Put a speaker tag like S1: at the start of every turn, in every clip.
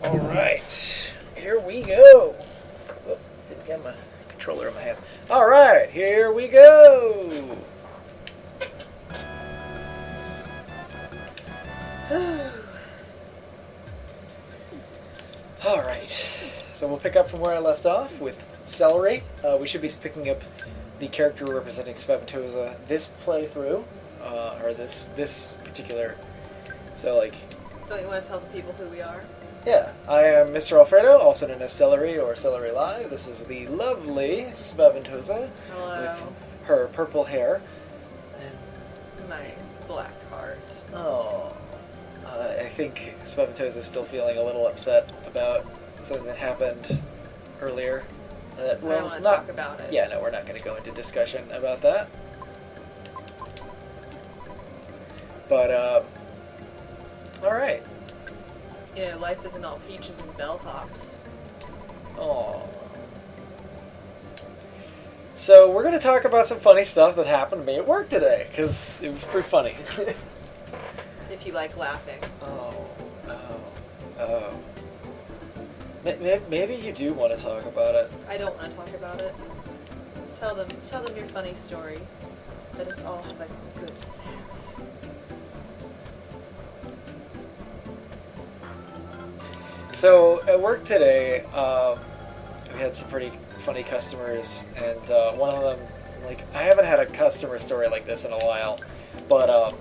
S1: Alright, here we go. Oh, didn't get my controller in my hands. Alright, here we go. Alright, so we'll pick up from where I left off with Celery. We should be picking up the character representing Spavatosa this playthrough, or this particular. So, like.
S2: Don't you want to tell the people who we are?
S1: Yeah, I am Mr. Alfredo, also known as Celery or Celery Live. This is the lovely Spavatosa with her purple hair.
S2: And my black heart.
S1: Oh, I think Spavatosa is still feeling a little upset about something that happened earlier.
S2: I don't want to talk about it.
S1: Yeah, no, we're not going to go into discussion about that. But, alright.
S2: Yeah, life isn't all peaches and bellhops.
S1: Oh. So we're going to talk about some funny stuff that happened to me at work today, because it was pretty funny.
S2: If you like laughing.
S1: Oh. Maybe you do want to talk about it.
S2: I don't want to talk about it. Tell them your funny story. Let us all have a good laugh.
S1: So at work today, we had some pretty funny customers, and one of them, like, I haven't had a customer story like this in a while, but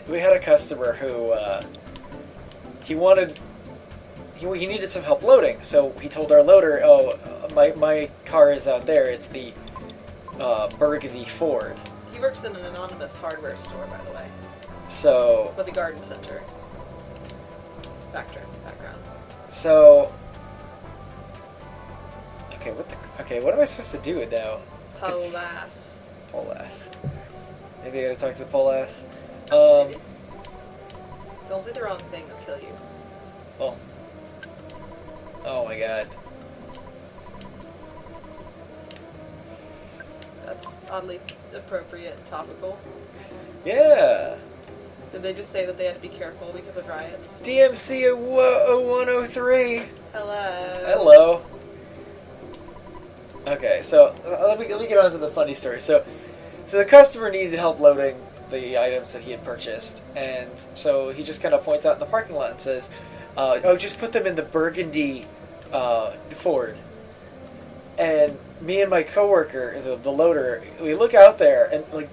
S1: we had a customer who he needed some help loading, so he told our loader, "Oh, my car is out there. It's the burgundy Ford."
S2: He works in an anonymous hardware store, by the way.
S1: So.
S2: With a garden center. Background.
S1: So. Okay, what am I supposed to do now? Polass. Maybe I gotta talk to the Polass.
S2: Maybe. Don't say the wrong thing, they'll kill you.
S1: Oh my god.
S2: That's oddly appropriate and topical.
S1: Yeah.
S2: Did they just say that they had to be careful because of riots?
S1: DMC 0103.
S2: Hello.
S1: Okay, so let me get on to the funny story. So the customer needed help loading the items that he had purchased, and so he just kind of points out in the parking lot and says, just put them in the burgundy Ford. And me and my coworker, the loader, we look out there, and, like,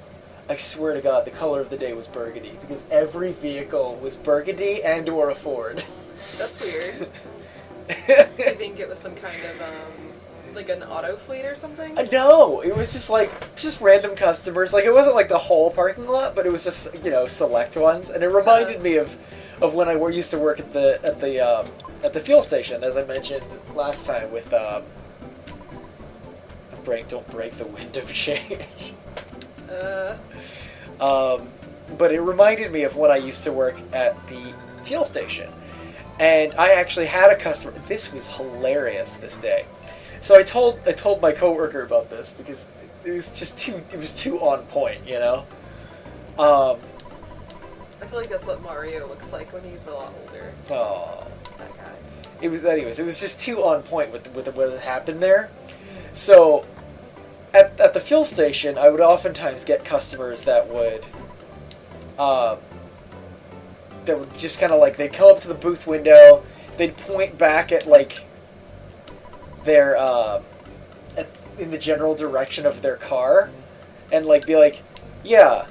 S1: I swear to God, the color of the day was burgundy, because every vehicle was burgundy and or a Ford.
S2: That's weird. Do you think it was some kind of, like an auto fleet or something?
S1: No, it was just random customers. Like, it wasn't like the whole parking lot, but it was just, select ones. And it reminded me of when I used to work at the fuel station, as I mentioned last time with don't break the wind of change. But it reminded me of when I used to work at the fuel station. And I actually had a customer. This was hilarious this day. So I told my coworker about this because it was too on point,
S2: I feel like that's what Mario looks like when he's a lot older.
S1: Oh.
S2: That guy.
S1: It was just too on point with what had happened there. So at the fuel station, I would oftentimes get customers that would just kind of like, they'd come up to the booth window, they'd point back at like their in the general direction of their car, and like be like, yeah,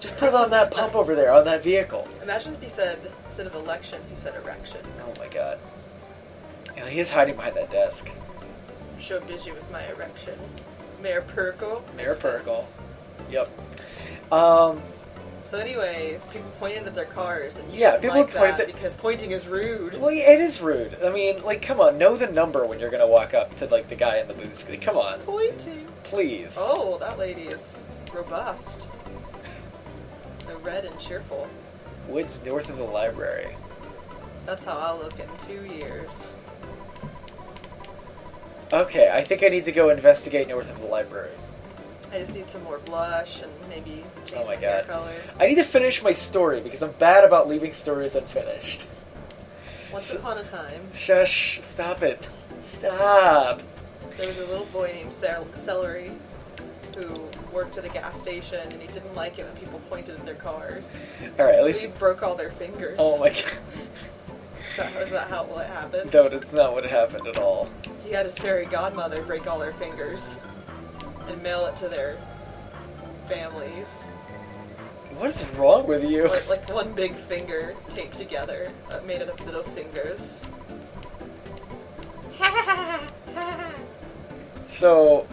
S1: just put on that pump over there on that vehicle.
S2: Imagine if he said, instead of election, he said erection.
S1: Oh my god. He is hiding behind that desk.
S2: I'm so busy with my erection. Mayor Perkle.
S1: Mayor Perkle. Yep.
S2: So anyways, people pointed at their cars, and you
S1: people
S2: like
S1: point
S2: that because pointing is rude.
S1: Well, it is rude. I mean, like, come on, know the number when you're gonna walk up to, like, the guy in the booth. Come on.
S2: Pointing.
S1: Please.
S2: Oh, that lady is robust. So red and cheerful.
S1: Woods north of the library.
S2: That's how I'll look in 2 years.
S1: Okay, I think I need to go investigate north of the library.
S2: I just need some more blush and maybe change my hair color.
S1: I need to finish my story because I'm bad about leaving stories unfinished.
S2: Once upon a time.
S1: Shush! Stop it! Stop!
S2: There was a little boy named Celery who worked at a gas station, and he didn't like it when people pointed at their cars.
S1: All right, at
S2: so
S1: least
S2: he broke all their fingers.
S1: Oh my god!
S2: Is that how it happened?
S1: No, that's not what happened at all.
S2: He had his fairy godmother break all their fingers and mail it to their families.
S1: What is wrong with you?
S2: Like one big finger taped together, made out of little fingers.
S1: So...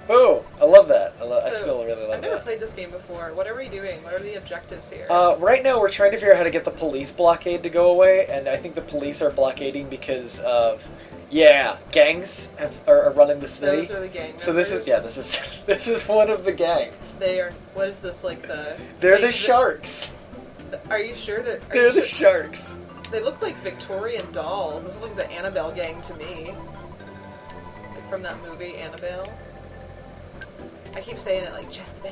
S1: Oh, I love that. I still really love that.
S2: I've never played this game before. What are we doing? What are the objectives here?
S1: Right now we're trying to figure out how to get the police blockade to go away, and I think the police are blockading because of... Yeah, gangs are running the city.
S2: Those are the gang members.
S1: So this is one of the gangs.
S2: They are... What is this, like the...
S1: They're the sharks.
S2: Are you sure that...
S1: They're the sharks.
S2: They look like Victorian dolls. This is like the Annabelle gang to me. Like from that movie, Annabelle. I keep saying it like Jezebel.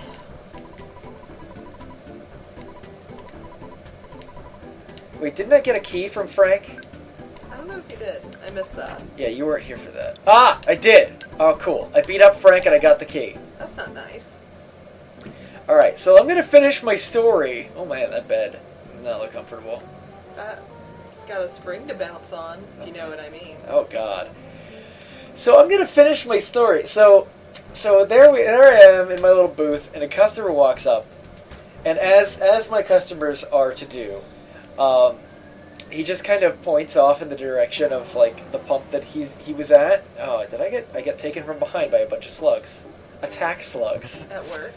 S1: Wait, didn't I get a key from Frank?
S2: I don't know if you did. I missed that.
S1: Yeah, you weren't here for that. Ah, I did! Oh, cool. I beat up Frank and I got the key.
S2: That's not nice.
S1: Alright, so I'm gonna finish my story. Oh man, that bed does not look comfortable.
S2: It's got a spring to bounce on, if you know what I mean.
S1: Oh god. So I'm gonna finish my story. So there I am in my little booth, and a customer walks up, and as my customers are to do, he just kind of points off in the direction of like the pump that he was at. Oh, did I get taken from behind by a bunch of slugs? Attack slugs.
S2: At work.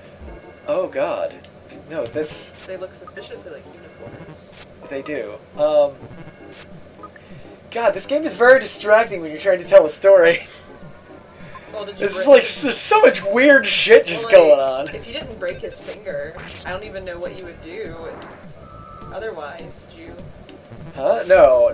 S1: Oh god. No, this...
S2: They look suspiciously like uniforms.
S1: They do. God, this game is very distracting when you're trying to tell a story.
S2: Well, did you
S1: This is like, there's so much weird shit just going on.
S2: If you didn't break his finger, I don't even know what you would do. Otherwise, did you...
S1: Huh? No,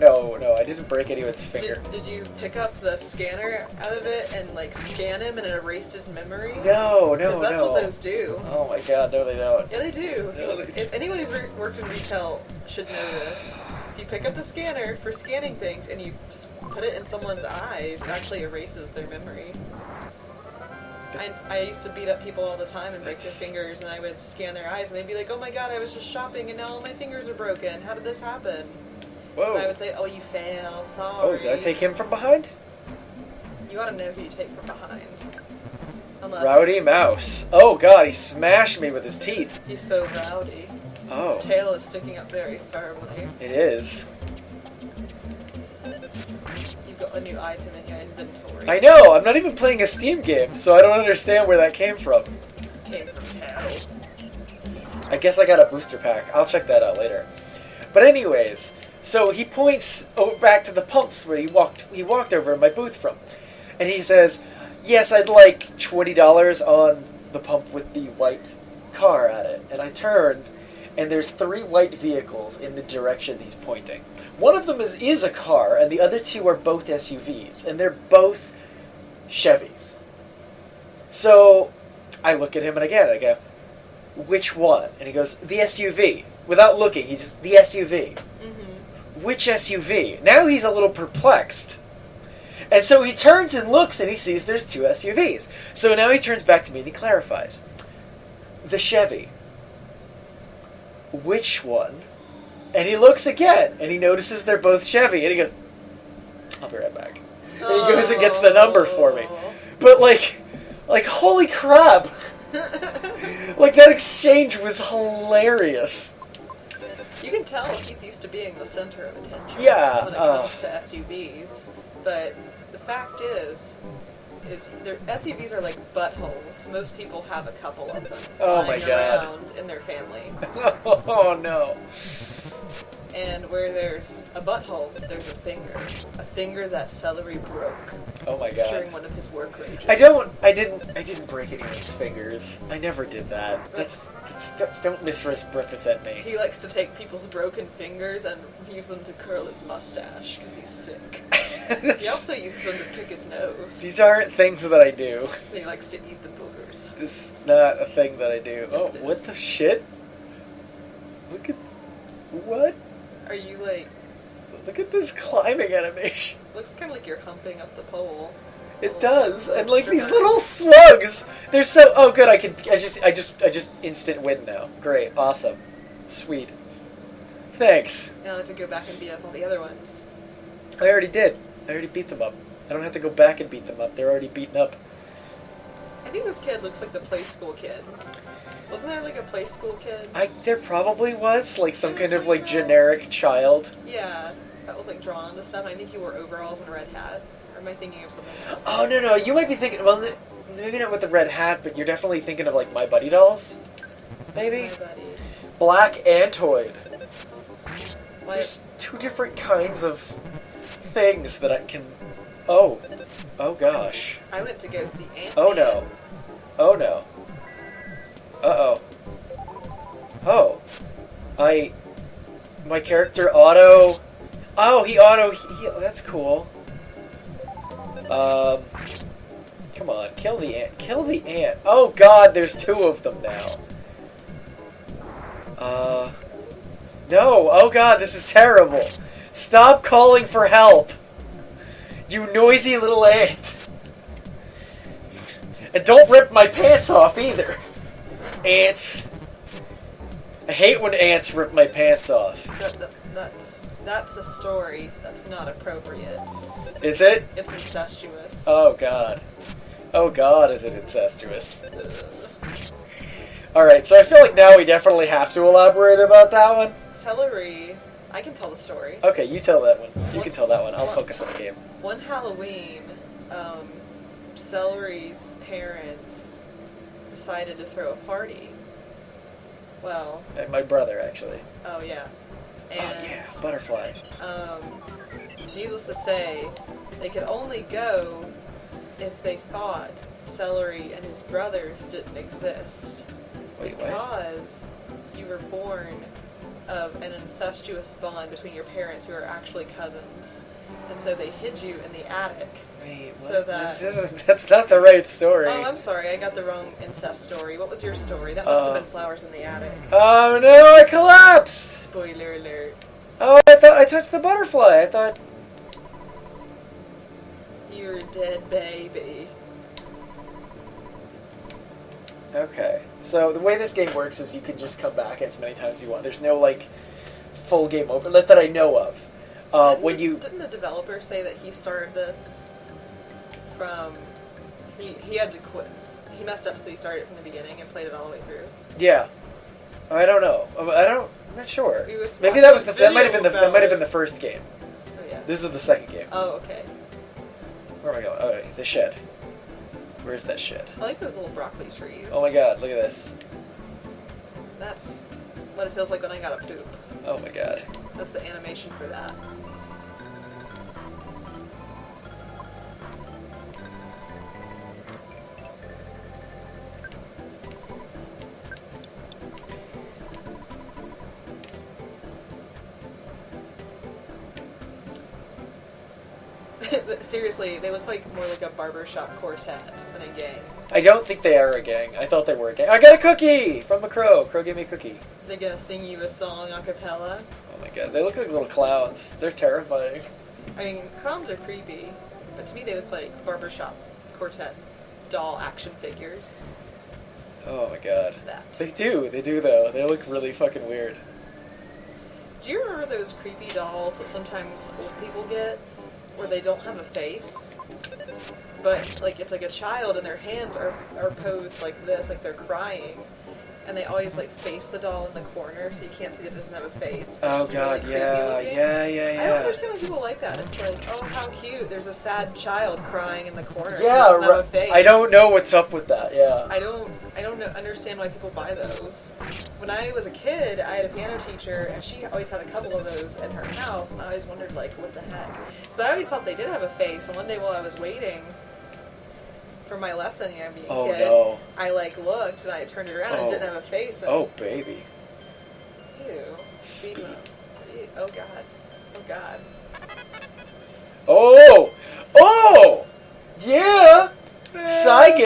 S1: I didn't break anyone's finger.
S2: Did you pick up the scanner out of it and, like, scan him and it erased his memory?
S1: No.
S2: Because that's what those do.
S1: Oh my god, no they don't.
S2: Yeah, they do.
S1: No,
S2: If anyone who's worked in retail should know this. If you pick up the scanner for scanning things and you put it in someone's eyes, it actually erases their memory. I used to beat up people all the time and break their fingers, and I would scan their eyes, and they'd be like, oh my god, I was just shopping, and now all my fingers are broken. How did this happen?
S1: Whoa.
S2: And I would say, oh, you fail, sorry.
S1: Oh, did I take him from behind?
S2: You ought to know who you take from behind. Unless
S1: Rowdy Mouse. Oh god, he smashed me with his teeth.
S2: he's so rowdy.
S1: Oh.
S2: His tail is sticking up very firmly.
S1: It is.
S2: You've got a new item in your inventory.
S1: I know, I'm not even playing a Steam game, so I don't understand where that came from.
S2: Came from hell.
S1: I guess I got a booster pack. I'll check that out later. But anyways, so he points back to the pumps where he walked over in my booth from. And he says, yes, I'd like $20 on the pump with the white car at it. And I turn, and there's 3 white vehicles in the direction he's pointing. One of them is a car, and the other 2 are both SUVs, and they're both Chevys. So I look at him, and again, I go, which one? And he goes, the SUV. Without looking, he just, the SUV. Mm-hmm. Which SUV? Now he's a little perplexed. And so he turns and looks, and he sees there's 2 SUVs. So now he turns back to me, and he clarifies. The Chevy. Which one? And he looks again, and he notices they're both Chevy, and he goes, I'll be right back. And he goes and gets the number for me. But like holy crap! Like, that exchange was hilarious.
S2: You can tell he's used to being the center of attention
S1: Yeah,
S2: when it comes to SUVs. But the fact is their SUVs are like buttholes. Most people have a couple of them
S1: Oh my
S2: lying
S1: God.
S2: around in their family.
S1: Oh no.
S2: And where there's a butthole, there's a finger. A finger that Celery broke.
S1: Oh my god.
S2: During one of his work rages.
S1: I didn't break anyone's fingers. I never did that. Don't misrepresent me.
S2: He likes to take people's broken fingers and use them to curl his mustache because he's sick. He also uses them to pick his nose.
S1: These aren't things that I do.
S2: He likes to eat the boogers.
S1: This is not a thing that I do.
S2: Yes,
S1: Oh,
S2: it is.
S1: what the shit? Look at... What?
S2: Are you like...
S1: Look at this climbing animation.
S2: Looks kind of like you're humping up the pole.
S1: It does,
S2: Little
S1: and like these
S2: stripper.
S1: little slugs. They're so... Oh, good. I just instant win now. Great. Awesome. Sweet. Thanks.
S2: Now I have to go back and beat up all the other ones.
S1: I already did. I already beat them up. I don't have to go back and beat them up. They're already beaten up.
S2: I think this kid looks like the play school kid. Wasn't there like a play school kid?
S1: There probably was, like, some kind of, like, generic child.
S2: Yeah, that was like drawn onto stuff. I think he wore overalls and a red hat. Or am I thinking of something else?
S1: Oh, no, you might be thinking, well, maybe not with the red hat, but you're definitely thinking of, like, My Buddy dolls? Maybe?
S2: My buddy.
S1: Black Antoid.
S2: Why-
S1: There's two different kinds of things that I can... Oh. Oh, gosh.
S2: I went to go see Ant-Man.
S1: Oh, no. Oh, no. Uh-oh. Oh. My character auto... Oh, he auto... That's cool. Come on, kill the ant. Kill the ant. Oh god, there's two of them now. No. Oh god, this is terrible. Stop calling for help. You noisy little ant. And don't rip my pants off either. Ants. I hate when ants rip my pants off.
S2: That's a story that's not appropriate.
S1: Is it?
S2: It's incestuous.
S1: Oh god. Oh god, is it incestuous.
S2: Ugh.
S1: Alright, so I feel like now we definitely have to elaborate about that one.
S2: Celery, I can tell the story.
S1: Okay, you tell that one. You can tell that one. I'll focus on the game.
S2: One Halloween, Celery's parents decided to throw a party. Well...
S1: And my brother, actually.
S2: Oh, yeah.
S1: Oh
S2: And,
S1: yeah, butterfly.
S2: Needless to say, they could only go if they thought Celery and his brothers didn't exist.
S1: Wait, what?
S2: Because you were born of an incestuous bond between your parents who are actually cousins. And so they hid you in the attic.
S1: Wait, what?
S2: So that...
S1: That's not the right story.
S2: Oh, I'm sorry, I got the wrong incest story. What was your story? That must have been Flowers in the Attic.
S1: Oh no, I collapsed!
S2: Spoiler alert.
S1: Oh, I thought I touched the butterfly. I thought...
S2: You're a dead baby.
S1: Okay. So the way this game works is you can just come back as many times as you want. There's no, like, full game over that I know of.
S2: Didn't the developer say that he started this from... He had to quit. He messed up, so he started from the beginning and played it all the way through.
S1: Yeah. I don't know. I'm not sure.
S2: He was
S1: Maybe that might have been
S2: video
S1: the first game.
S2: Oh, yeah.
S1: This is the second game.
S2: Oh, okay.
S1: Where am I going? Oh, wait, the shed. Where's that shed?
S2: I like those little broccoli trees.
S1: Oh my god, look at this.
S2: That's what it feels like when I got a poop.
S1: Oh my god.
S2: That's the animation for that. Seriously, they look like more like a barbershop quartet than a gang.
S1: I don't think they are a gang. I thought they were a gang. I got a cookie from a crow. Crow gave me a cookie.
S2: They're gonna sing you a song a cappella.
S1: Oh my god, they look like little clowns. They're terrifying.
S2: I mean, clowns are creepy, but to me they look like barbershop quartet doll action figures.
S1: Oh my god.
S2: That.
S1: They do though. They look really fucking weird.
S2: Do you remember those creepy dolls that sometimes old people get? Where they don't have a face, but like it's like a child and their hands are posed like this, like they're crying, and they always like face the doll in the corner so you can't see that it doesn't have a face.
S1: Oh
S2: It's
S1: god,
S2: really creepy looking.
S1: yeah.
S2: I don't understand why people like that. It's like, oh, how cute. There's a sad child crying in the corner.
S1: Yeah,
S2: so it doesn't have a face.
S1: I don't know what's up with that. Yeah.
S2: I don't understand understand why people buy those. When I was a kid, I had a piano teacher, and she always had a couple of those in her house, and I always wondered, like, what the heck? Because I always thought they did have a face, and one day while I was waiting for my lesson, you know, being a kid,
S1: no.
S2: I, like, looked, and I turned it around, and it didn't have a face. And,
S1: oh, baby.
S2: Ew.
S1: Speed.
S2: Oh, God. Oh, God.
S1: Oh! Oh! Yeah! Side